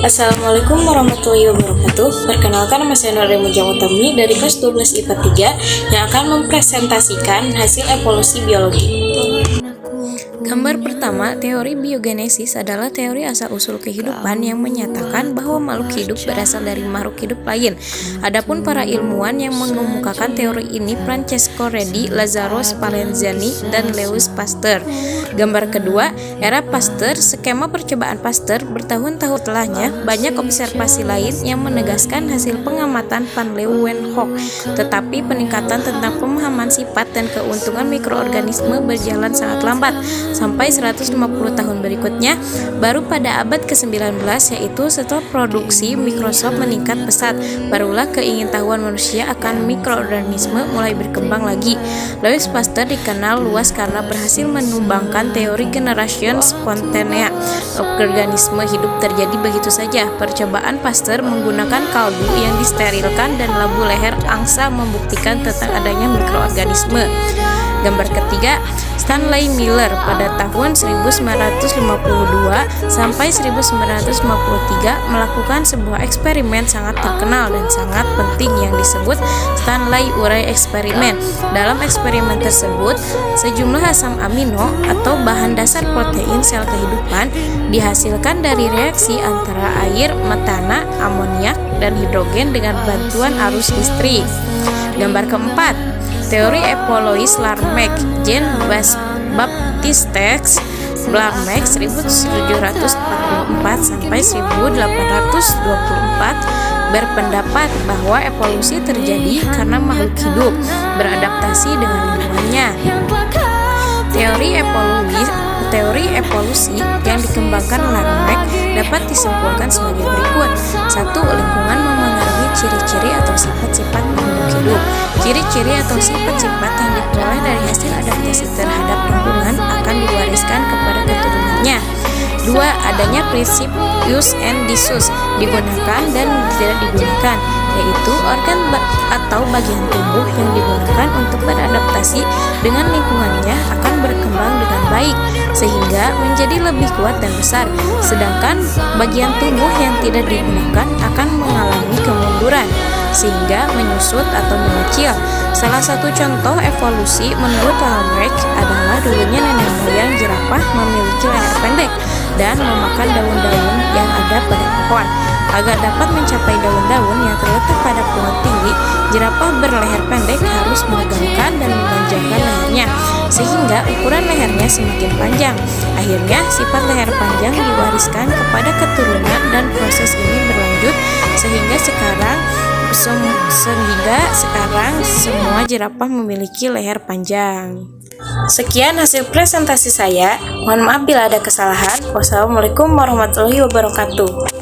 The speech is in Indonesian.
Assalamualaikum warahmatullahi wabarakatuh. Perkenalkan, nama saya Nurul Mujang Utami dari kelas 12 IPA 3 yang akan mempresentasikan hasil evolusi biologi. Gambar pertama, teori biogenesis adalah teori asal-usul kehidupan yang menyatakan bahwa makhluk hidup berasal dari makhluk hidup lain. Adapun para ilmuwan yang mengemukakan teori ini Francesco Redi, Lazzaro Spallanzani, dan Louis Pasteur. Gambar kedua, era Pasteur. Skema percobaan Pasteur bertahun-tahun setelahnya, banyak observasi lain yang menegaskan hasil pengamatan Van Leeuwenhoek. Tetapi peningkatan tentang pemahaman sifat dan keuntungan mikroorganisme berjalan sangat lambat. Sampai 150 tahun berikutnya, baru pada abad ke-19, yaitu setelah produksi mikroskop meningkat pesat, barulah keingintahuan manusia akan mikroorganisme mulai berkembang lagi. Louis Pasteur dikenal luas karena berhasil menumbangkan teori generation spontanea. Organisme hidup terjadi begitu saja. Percobaan Pasteur menggunakan kaldu yang disterilkan dan labu leher angsa membuktikan tentang adanya mikroorganisme. Gambar ketiga, Stanley Miller pada tahun 1952 sampai 1953 melakukan sebuah eksperimen sangat terkenal dan sangat penting yang disebut Stanley-Urey eksperimen. Dalam eksperimen tersebut, sejumlah asam amino atau bahan dasar protein sel kehidupan dihasilkan dari reaksi antara air, metana, amoniak, dan hidrogen dengan bantuan arus listrik. Gambar keempat, teori Epolois Larmec, Jean Baptiste Larmec 1744 sampai 1824 berpendapat bahwa evolusi terjadi karena makhluk hidup beradaptasi dengan lingkungannya. Teori evolusi yang dikembangkan Larmec dapat disimpulkan sebagai berikut. 1. Lingkungan memengaruhi ciri-ciri atau sifat-sifat makhluk hidup. Ciri-ciri atau sifat-sifat yang diperoleh dari hasil adaptasi terhadap lingkungan akan diwariskan kepada keturunannya. 2. Adanya prinsip use and disuse, digunakan dan tidak digunakan, yaitu organ atau bagian tubuh yang digunakan untuk beradaptasi dengan lingkungannya akan berkembang dengan baik sehingga menjadi lebih kuat dan besar, sedangkan bagian tubuh yang tidak digunakan akan mengalami kemunduran sehingga menyusut atau mengecil. Salah satu contoh evolusi menurut Larmec adalah dulunya nenek moyang jerapah memiliki leher pendek dan memakan daun-daun yang ada pada pohon. Agar dapat mencapai daun-daun yang terletak pada pohon tinggi, jerapah berleher pendek harus menegangkan dan memanjangkan lehernya sehingga ukuran lehernya semakin panjang. Akhirnya sifat leher panjang diwariskan kepada keturunan dan proses ini berlanjut sehingga sekarang semua jerapah memiliki leher panjang. Sekian hasil presentasi saya. Mohon maaf bila ada kesalahan. Wassalamualaikum warahmatullahi wabarakatuh.